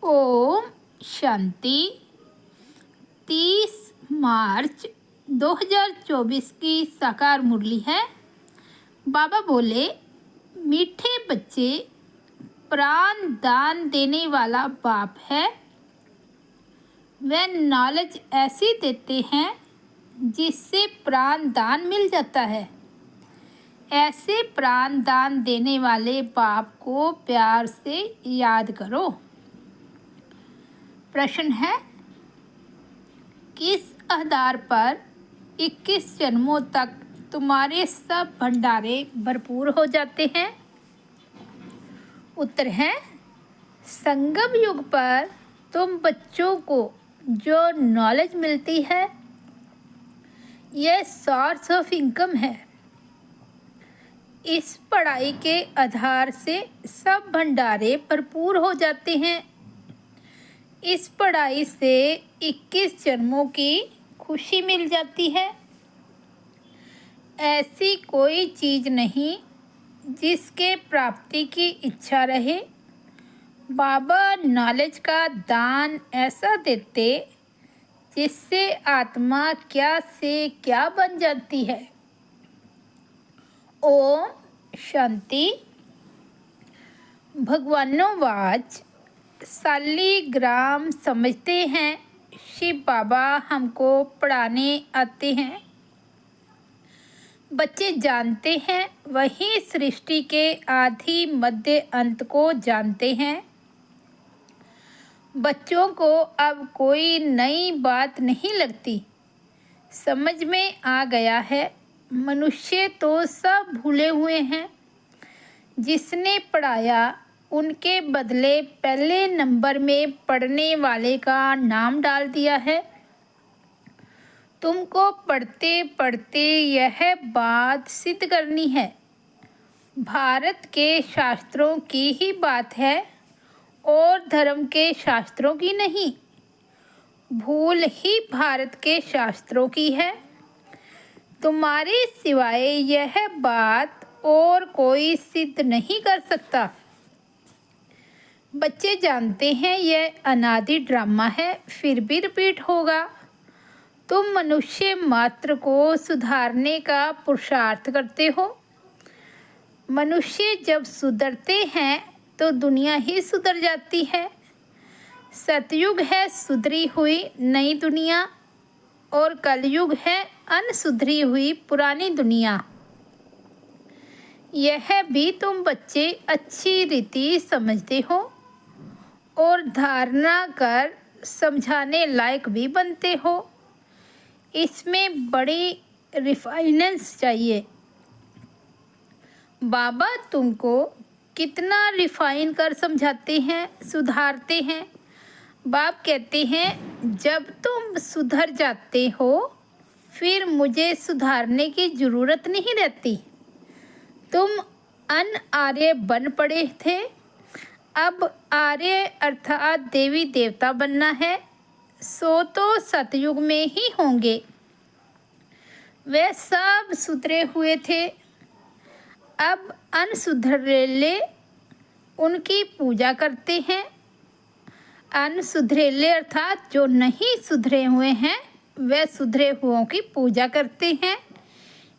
ओम शांति। 30 मार्च 2024 की साकार मुरली है। बाबा बोले, मीठे बच्चे, प्राण दान देने वाला बाप है। वे नॉलेज ऐसी देते हैं जिससे प्राण दान मिल जाता है। ऐसे प्राण दान देने वाले बाप को प्यार से याद करो। प्रश्न है, किस आधार पर 21 जन्मों तक तुम्हारे सब भंडारे भरपूर हो जाते हैं? उत्तर है, संगम युग पर तुम बच्चों को जो नॉलेज मिलती है, यह सोर्स ऑफ इनकम है। इस पढ़ाई के आधार से सब भंडारे भरपूर हो जाते हैं। इस पढ़ाई से 21 जन्मों की खुशी मिल जाती है। ऐसी कोई चीज़ नहीं जिसके प्राप्ति की इच्छा रहे। बाबा नॉलेज का दान ऐसा देते जिससे आत्मा क्या से क्या बन जाती है। ओम शांति। भगवानोवाच, सालिग्राम समझते हैं शिव बाबा हमको पढ़ाने आते हैं। बच्चे जानते हैं वही सृष्टि के आदि मध्य अंत को जानते हैं। बच्चों को अब कोई नई बात नहीं लगती, समझ में आ गया है। मनुष्य तो सब भूले हुए हैं। जिसने पढ़ाया उनके बदले पहले नंबर में पढ़ने वाले का नाम डाल दिया है। तुमको पढ़ते पढ़ते यह बात सिद्ध करनी है। भारत के शास्त्रों की ही बात है और धर्म के शास्त्रों की नहीं। भूल ही भारत के शास्त्रों की है। तुम्हारे सिवाय यह बात और कोई सिद्ध नहीं कर सकता। बच्चे जानते हैं यह अनादि ड्रामा है, फिर भी रिपीट होगा। तुम मनुष्य मात्र को सुधारने का पुरुषार्थ करते हो। मनुष्य जब सुधरते हैं तो दुनिया ही सुधर जाती है। सतयुग है सुधरी हुई नई दुनिया और कलयुग है अनसुधरी हुई पुरानी दुनिया। यह भी तुम बच्चे अच्छी रीति समझते हो और धारणा कर समझाने लायक भी बनते हो। इसमें बड़ी रिफाइनेंस चाहिए। बाबा तुमको कितना रिफाइन कर समझाते हैं, सुधारते हैं। बाप कहते हैं, जब तुम सुधर जाते हो फिर मुझे सुधारने की ज़रूरत नहीं रहती। तुम आर्य बन पड़े थे, अब आर्य अर्थात देवी देवता बनना है। सो तो सतयुग में ही होंगे। वे सब सुधरे हुए थे, अब अनसुधरेले उनकी पूजा करते हैं। अनसुधरेले अर्थात जो नहीं सुधरे हुए हैं, वे सुधरे हुओं की पूजा करते हैं।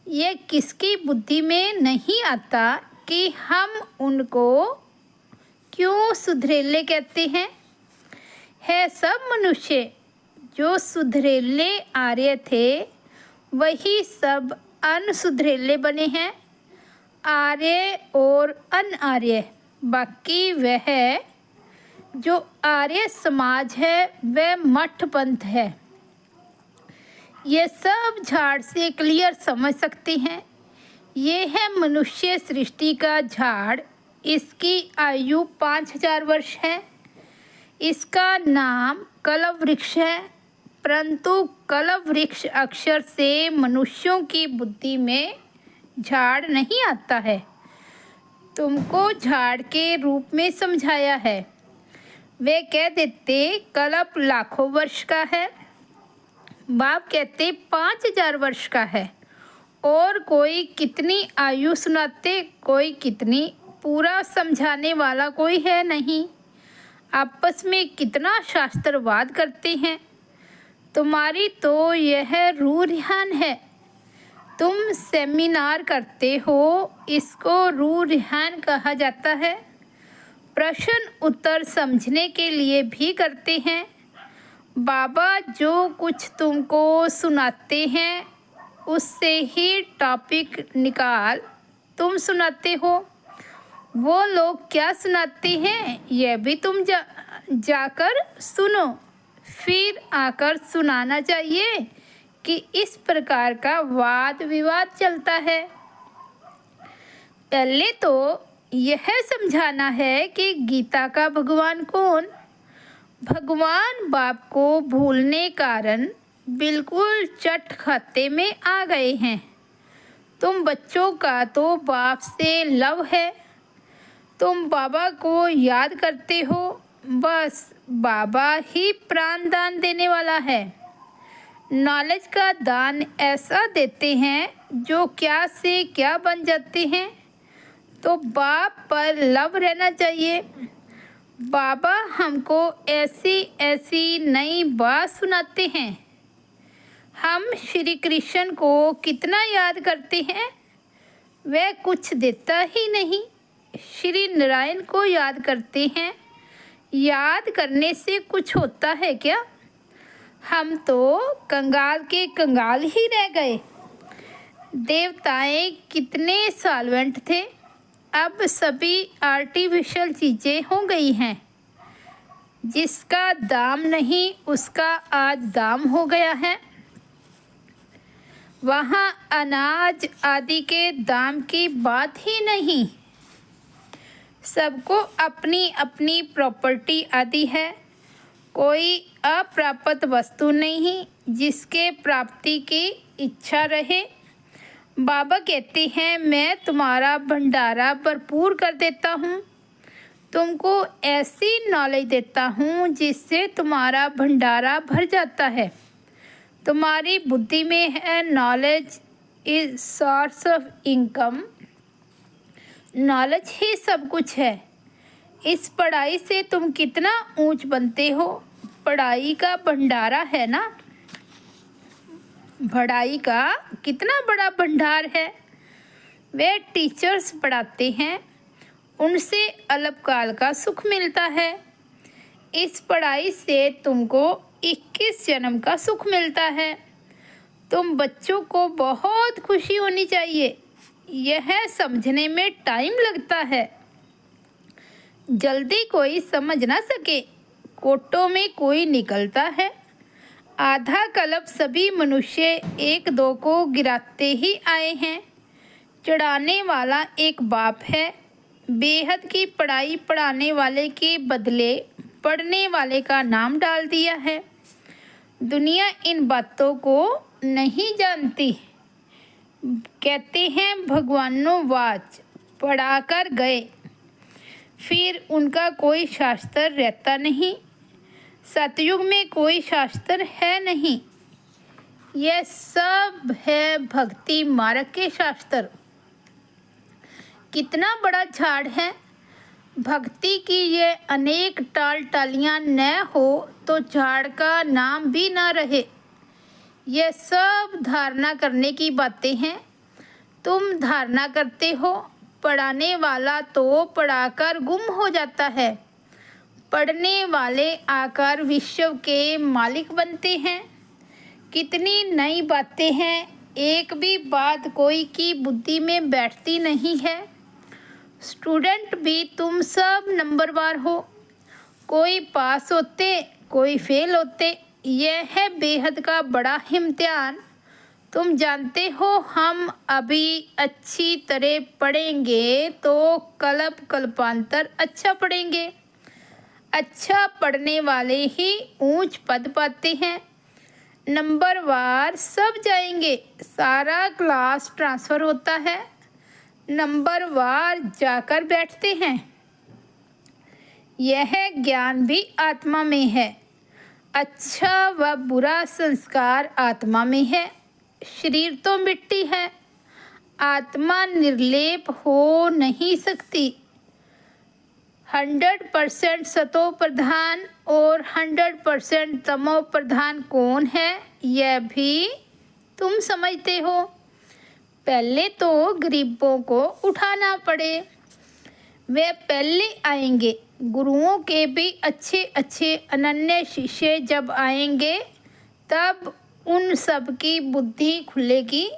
ये किसकी बुद्धि में नहीं आता कि हम उनको क्यों सुधरेले कहते हैं। है सब मनुष्य जो सुधरेले आर्य थे, वही सब अनसुधरेले बने हैं। आर्य और अनार्य, बाकी वह जो आर्य समाज है वह मठ पंथ है। ये सब झाड़ से क्लियर समझ सकते हैं। ये है मनुष्य सृष्टि का झाड़। इसकी आयु 5000 वर्ष है। इसका नाम कलव वृक्ष है, परंतु कलव वृक्ष अक्षर से मनुष्यों की बुद्धि में झाड़ नहीं आता है। तुमको झाड़ के रूप में समझाया है। वे कह देते कल्प लाखों वर्ष का है, बाप कहते 5000 वर्ष का है। और कोई कितनी आयु सुनाते, कोई कितनी, पूरा समझाने वाला कोई है नहीं। आपस में कितना शास्त्रवाद करते हैं। तुम्हारी तो यह रूह-रिहान है। तुम सेमिनार करते हो, इसको रूह-रिहान कहा जाता है। प्रश्न उत्तर समझने के लिए भी करते हैं। बाबा जो कुछ तुमको सुनाते हैं उससे ही टॉपिक निकाल तुम सुनाते हो। वो लोग क्या सुनाते हैं यह भी तुम जाकर सुनो, फिर आकर सुनाना चाहिए कि इस प्रकार का वाद विवाद चलता है। पहले तो यह समझाना है कि गीता का भगवान कौन। भगवान बाप को भूलने कारण बिल्कुल चट खाते में आ गए हैं। तुम बच्चों का तो बाप से लव है। तुम बाबा को याद करते हो, बस बाबा ही प्राण दान देने वाला है। नॉलेज का दान ऐसा देते हैं जो क्या से क्या बन जाते हैं। तो बाप पर लव रहना चाहिए। बाबा हमको ऐसी ऐसी नई बात सुनाते हैं। हम श्री कृष्ण को कितना याद करते हैं, वह कुछ देता ही नहीं। श्री नारायण को याद करते हैं, याद करने से कुछ होता है क्या? हम तो कंगाल के कंगाल ही रह गए। देवताएं कितने सॉल्वेंट थे, अब सभी आर्टिफिशियल चीज़ें हो गई हैं। जिसका दाम नहीं उसका आज दाम हो गया है। वहाँ अनाज आदि के दाम की बात ही नहीं। सबको अपनी अपनी प्रॉपर्टी आदि है। कोई अप्राप्त वस्तु नहीं जिसके प्राप्ति की इच्छा रहे। बाबा कहते हैं मैं तुम्हारा भंडारा भरपूर कर देता हूँ। तुमको ऐसी नॉलेज देता हूँ जिससे तुम्हारा भंडारा भर जाता है। तुम्हारी बुद्धि में है knowledge is source of income. Knowledge ही सब कुछ है। इस पढ़ाई से तुम कितना ऊंच बनते हो। पढ़ाई का भंडारा है ना। पढ़ाई का कितना बड़ा भंडार है। वे टीचर्स पढ़ाते हैं, उनसे अल्पकाल का सुख मिलता है। इस पढ़ाई से तुमको 21 जन्म का सुख मिलता है। तुम बच्चों को बहुत खुशी होनी चाहिए। यह समझने में टाइम लगता है। जल्दी कोई समझ ना सके। कोटों में कोई निकलता है। आधा कल्प सभी मनुष्य एक दो को गिराते ही आए हैं। चढ़ाने वाला एक बाप है। बेहद की पढ़ाई पढ़ाने वाले के बदले पढ़ने वाले का नाम डाल दिया है। दुनिया इन बातों को नहीं जानती। कहते हैं भगवानों वाच पढ़ाकर गए, फिर उनका कोई शास्त्र रहता नहीं। सतयुग में कोई शास्त्र है नहीं। यह सब है भक्ति मार्ग के शास्त्र। कितना बड़ा झाड़ है। भक्ति की ये अनेक टाल टालियाँ न हो तो झाड़ का नाम भी न रहे। यह सब धारणा करने की बातें हैं। तुम धारणा करते हो। पढ़ाने वाला तो पढ़ाकर गुम हो जाता है। पढ़ने वाले आकर विश्व के मालिक बनते हैं। कितनी नई बातें हैं। एक भी बात कोई की बुद्धि में बैठती नहीं है। स्टूडेंट भी तुम सब नंबरवार हो। कोई पास होते, कोई फेल होते। यह है बेहद का बड़ा इम्तिहान। तुम जानते हो हम अभी अच्छी तरह पढ़ेंगे तो कल्प कल्पांतर अच्छा पढ़ेंगे। अच्छा पढ़ने वाले ही ऊंच पद पाते हैं। नंबरवार सब जाएंगे। सारा क्लास ट्रांसफ़र होता है। नंबरवार जाकर बैठते हैं। यह ज्ञान भी आत्मा में है। अच्छा व बुरा संस्कार आत्मा में है। शरीर तो मिट्टी है। आत्मा निर्लेप हो नहीं सकती। 100% सतो प्रधान और 100% तमो प्रधान कौन है, यह भी तुम समझते हो। पहले तो गरीबों को उठाना पड़े, वे पहले आएंगे। गुरुओं के भी अच्छे अच्छे अनन्य शिष्य जब आएंगे तब उन सब की बुद्धि खुलेगी।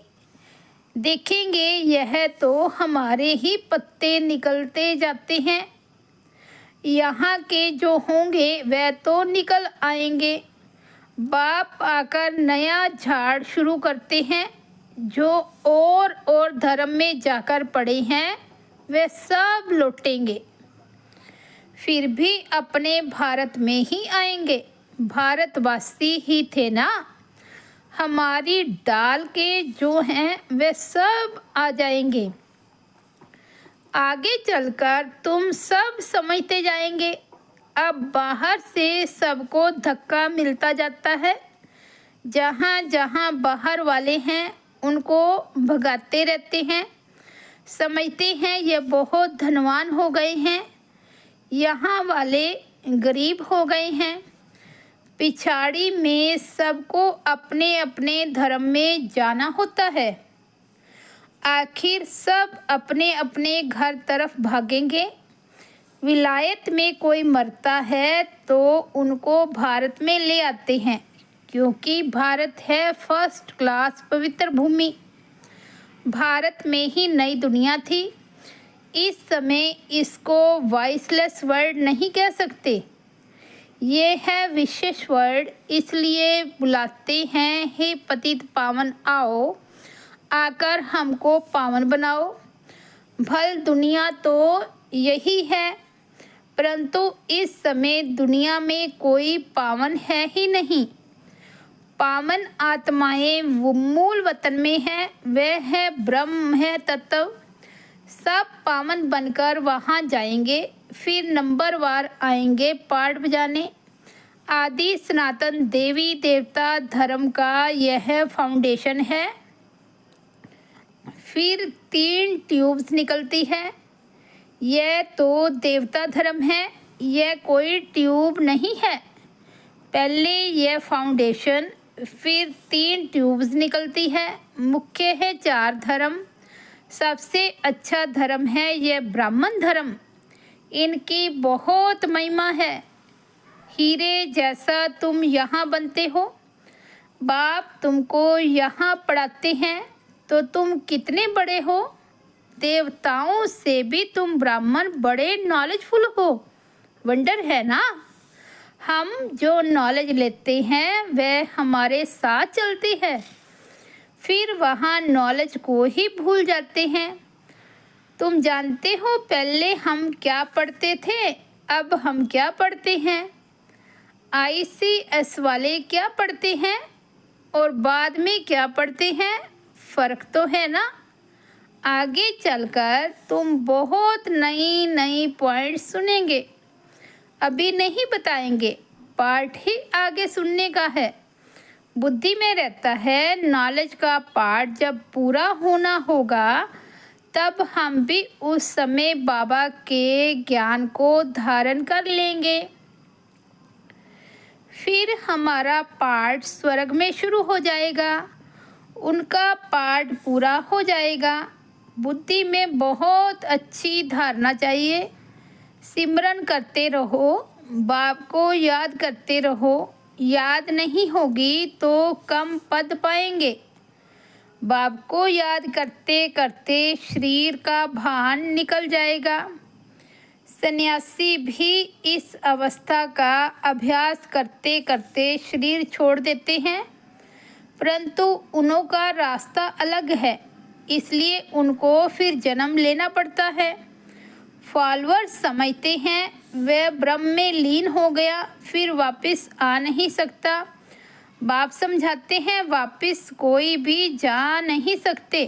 देखेंगे यह तो हमारे ही पत्ते निकलते जाते हैं, यहाँ के जो होंगे वह तो निकल आएंगे। बाप आकर नया झाड़ शुरू करते हैं। जो और धर्म में जाकर पड़े हैं वे सब लौटेंगे, फिर भी अपने भारत में ही आएंगे। भारतवासी ही थे ना, हमारी डाल के जो हैं वे सब आ जाएंगे। आगे चलकर तुम सब समझते जाएंगे। अब बाहर से सबको धक्का मिलता जाता है, जहाँ जहाँ बाहर वाले हैं उनको भगाते रहते हैं। समझते हैं ये बहुत धनवान हो गए हैं, यहाँ वाले गरीब हो गए हैं। पिछाड़ी में सबको अपने अपने धर्म में जाना होता है। आखिर सब अपने अपने घर तरफ भागेंगे। विलायत में कोई मरता है तो उनको भारत में ले आते हैं, क्योंकि भारत है फर्स्ट क्लास पवित्र भूमि। भारत में ही नई दुनिया थी। इस समय इसको वॉइसलेस वर्ड नहीं कह सकते, ये है विशेष वर्ड, इसलिए बुलाते हैं, हे पतित पावन आओ, आकर हमको पावन बनाओ। भल दुनिया तो यही है, परंतु इस समय दुनिया में कोई पावन है ही नहीं। पावन आत्माएं वो मूल वतन में है, वह है ब्रह्म है तत्व। सब पावन बनकर वहाँ जाएंगे, फिर नंबरवार आएंगे पाठ बजाने। आदि सनातन देवी देवता धर्म का यह फाउंडेशन है। फिर 3 ट्यूब्स निकलती है। यह तो देवता धर्म है, यह कोई ट्यूब नहीं है। पहले यह फाउंडेशन, फिर 3 ट्यूब्स निकलती है। मुख्य है 4 धर्म। सबसे अच्छा धर्म है यह ब्राह्मण धर्म। इनकी बहुत महिमा है। हीरे जैसा तुम यहाँ बनते हो। बाप तुमको यहाँ पढ़ाते हैं तो तुम कितने बड़े हो। देवताओं से भी तुम ब्राह्मण बड़े नॉलेजफुल हो। वंडर है ना। हम जो नॉलेज लेते हैं वह हमारे साथ चलती है, फिर वहाँ नॉलेज को ही भूल जाते हैं। तुम जानते हो पहले हम क्या पढ़ते थे, अब हम क्या पढ़ते हैं। ICS वाले क्या पढ़ते हैं और बाद में क्या पढ़ते हैं, फ़र्क तो है ना। आगे चलकर तुम बहुत नई नई पॉइंट्स सुनेंगे, अभी नहीं बताएंगे, पार्ट ही आगे सुनने का है। बुद्धि में रहता है। नॉलेज का पार्ट जब पूरा होना होगा तब हम भी उस समय बाबा के ज्ञान को धारण कर लेंगे। फिर हमारा पार्ट स्वर्ग में शुरू हो जाएगा, उनका पार्ट पूरा हो जाएगा। बुद्धि में बहुत अच्छी धारणा चाहिए। सिमरन करते रहो, बाप को याद करते रहो। याद नहीं होगी तो कम पद पाएंगे। बाप को याद करते करते शरीर का भान निकल जाएगा। सन्यासी भी इस अवस्था का अभ्यास करते करते शरीर छोड़ देते हैं, परंतु उनका रास्ता अलग है, इसलिए उनको फिर जन्म लेना पड़ता है। फॉलोअर्स समझते हैं वह ब्रह्म में लीन हो गया, फिर वापस आ नहीं सकता। बाप समझाते हैं वापस कोई भी जा नहीं सकते।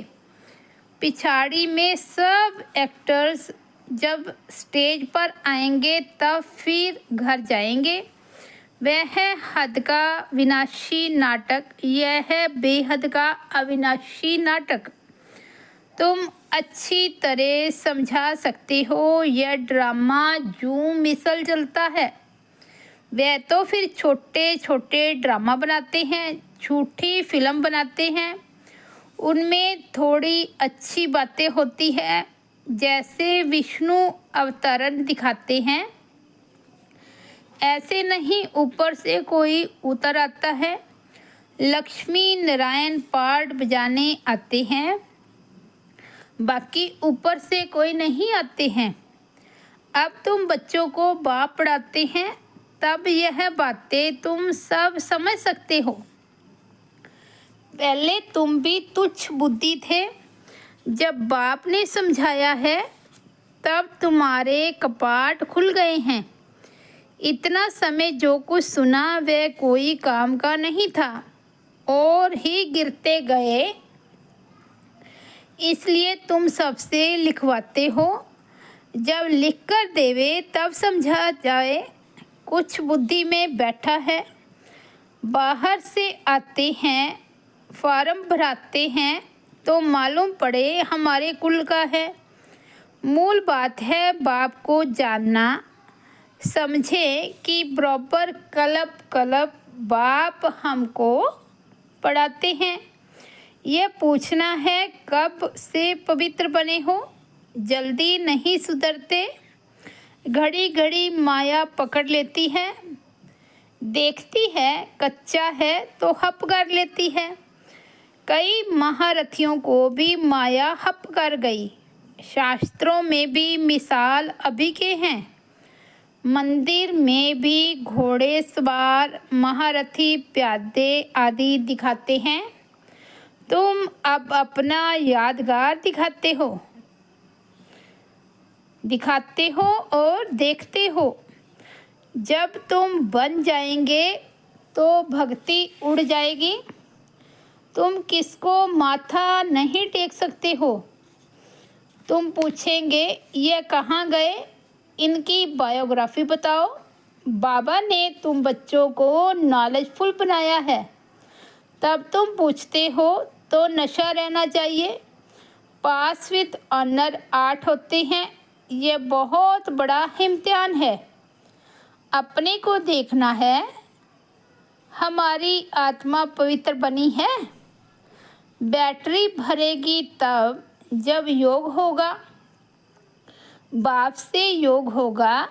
पिछाड़ी में सब एक्टर्स जब स्टेज पर आएंगे तब फिर घर जाएंगे। वह है हद का विनाशी नाटक, यह है बेहद का अविनाशी नाटक। तुम अच्छी तरह समझा सकते हो यह ड्रामा यूं मिसल चलता है। वह तो फिर छोटे छोटे ड्रामा बनाते हैं, झूठी फिल्म बनाते हैं, उनमें थोड़ी अच्छी बातें होती है, जैसे विष्णु अवतरण दिखाते हैं। ऐसे नहीं ऊपर से कोई उतर आता है। लक्ष्मी नारायण पाठ बजाने आते हैं, बाकी ऊपर से कोई नहीं आते हैं। अब तुम बच्चों को बाप पढ़ाते हैं, तब यह बातें तुम सब समझ सकते हो। पहले तुम भी तुच्छ बुद्धि थे, जब बाप ने समझाया है तब तुम्हारे कपाट खुल गए हैं। इतना समय जो कुछ सुना वह कोई काम का नहीं था और ही गिरते गए, इसलिए तुम सबसे लिखवाते हो। जब लिख कर देवे तब समझा जाए। कुछ बुद्धि में बैठा है, बाहर से आते हैं, फॉर्म भराते हैं तो मालूम पड़े हमारे कुल का है। मूल बात है बाप को जानना। समझे कि बराबर कलब कलब बाप हमको पढ़ाते हैं। यह पूछना है कब से पवित्र बने हो। जल्दी नहीं सुधरते, घड़ी घड़ी माया पकड़ लेती है। देखती है कच्चा है तो हप कर लेती है। कई महारथियों को भी माया हप कर गई। शास्त्रों में भी मिसाल अभी के हैं। मंदिर में भी घोड़े सवार, महारथी, प्यादे आदि दिखाते हैं। तुम अब अपना यादगार दिखाते हो और देखते हो। जब तुम बन जाएंगे तो भक्ति उड़ जाएगी। तुम किसको माथा नहीं टेक सकते हो। तुम पूछेंगे ये कहाँ गए, इनकी बायोग्राफी बताओ। बाबा ने तुम बच्चों को नॉलेजफुल बनाया है, तब तुम पूछते हो तो नशा रहना चाहिए। पास विद ऑनर 8 होते हैं। ये बहुत बड़ा इम्तिहान है। अपने को देखना है, हमारी आत्मा पवित्र बनी है। बैटरी भरेगी तब जब योग होगा। बाप से योग होगा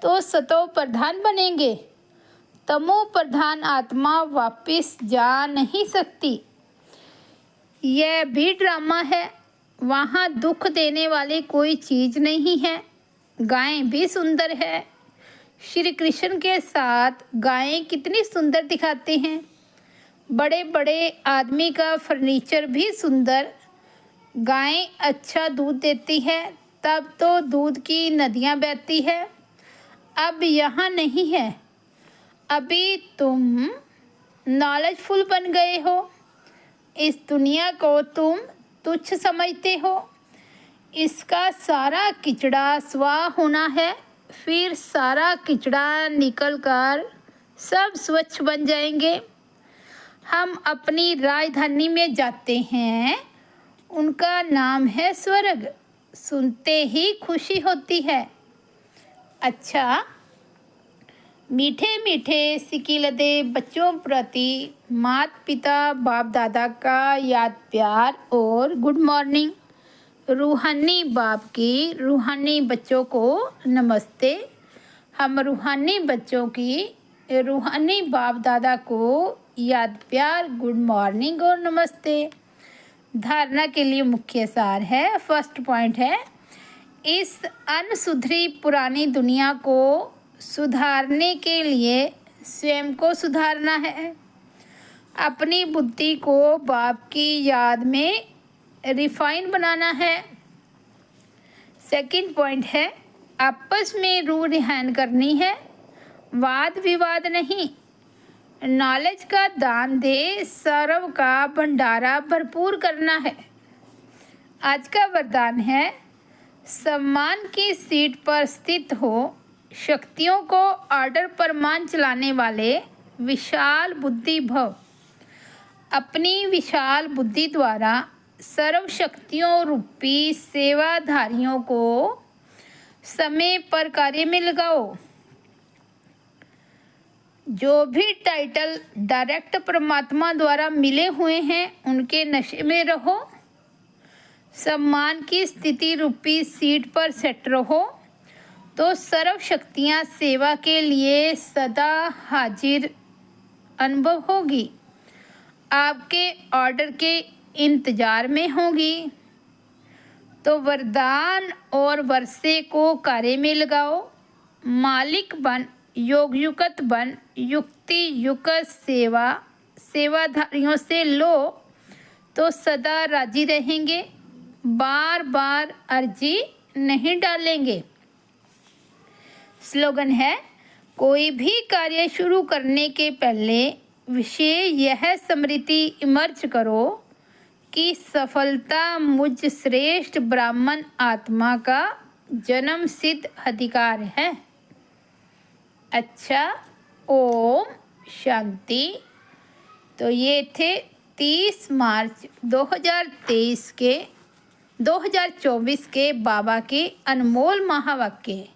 तो सतो प्रधान बनेंगे। तमो प्रधान आत्मा वापस जा नहीं सकती। यह भी ड्रामा है। वहाँ दुख देने वाली कोई चीज़ नहीं है। गायें भी सुंदर है। श्री कृष्ण के साथ गायें कितनी सुंदर दिखाते हैं। बड़े बड़े आदमी का फर्नीचर भी सुंदर। गायें अच्छा दूध देती है, तब तो दूध की नदियाँ बहती है। अब यहाँ नहीं है। अभी तुम नॉलेजफुल बन गए हो। इस दुनिया को तुम तुच्छ समझते हो। इसका सारा किचड़ा स्वाह होना है, फिर सारा किचड़ा निकलकर सब स्वच्छ बन जाएंगे। हम अपनी राजधानी में जाते हैं, उनका नाम है स्वर्ग। सुनते ही खुशी होती है। अच्छा, मीठे मीठे सिकिलदे बच्चों प्रति माता पिता बाप दादा का याद प्यार और गुड मॉर्निंग। रूहानी बाप की रूहानी बच्चों को नमस्ते। हम रूहानी बच्चों की रूहानी बाप दादा को याद प्यार, गुड मॉर्निंग और नमस्ते। धारणा के लिए मुख्य सार है। फर्स्ट पॉइंट है, इस अनसुधरी पुरानी दुनिया को सुधारने के लिए स्वयं को सुधारना है। अपनी बुद्धि को बाप की याद में रिफाइन बनाना है। सेकंड पॉइंट है, आपस में रूह रिहान करनी है, वाद विवाद नहीं। नॉलेज का दान दे, सर्व का भंडारा भरपूर करना है। आज का वरदान है, सम्मान की सीट पर स्थित हो, शक्तियों को ऑर्डर पर मान चलाने वाले विशाल बुद्धि भव। अपनी विशाल बुद्धि द्वारा सर्व शक्तियों रूपी सेवाधारियों को समय पर कार्य में लगाओ। जो भी टाइटल डायरेक्ट परमात्मा द्वारा मिले हुए हैं उनके नशे में रहो। सम्मान की स्थिति रूपी सीट पर सेट रहो तो सर्व शक्तियाँ सेवा के लिए सदा हाजिर अनुभव होगी। आपके ऑर्डर के इंतज़ार में होगी। तो वरदान और वर्षे को कार्य में लगाओ। मालिक बन, योगयुक्त बन, युक्ति युक्त सेवाधारियों से लो तो सदा राजी रहेंगे। बार बार अर्जी नहीं डालेंगे। स्लोगन है, कोई भी कार्य शुरू करने के पहले विशेष यह स्मृति इमर्ज करो कि सफलता मुझ श्रेष्ठ ब्राह्मण आत्मा का जन्म सिद्ध अधिकार है। अच्छा, ओम शांति। तो ये थे 30 मार्च 2024 के बाबा के अनमोल महावाक्य।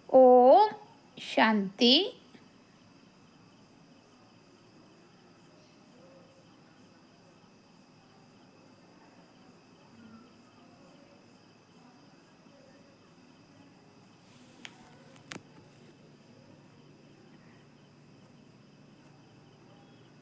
ओम शांति।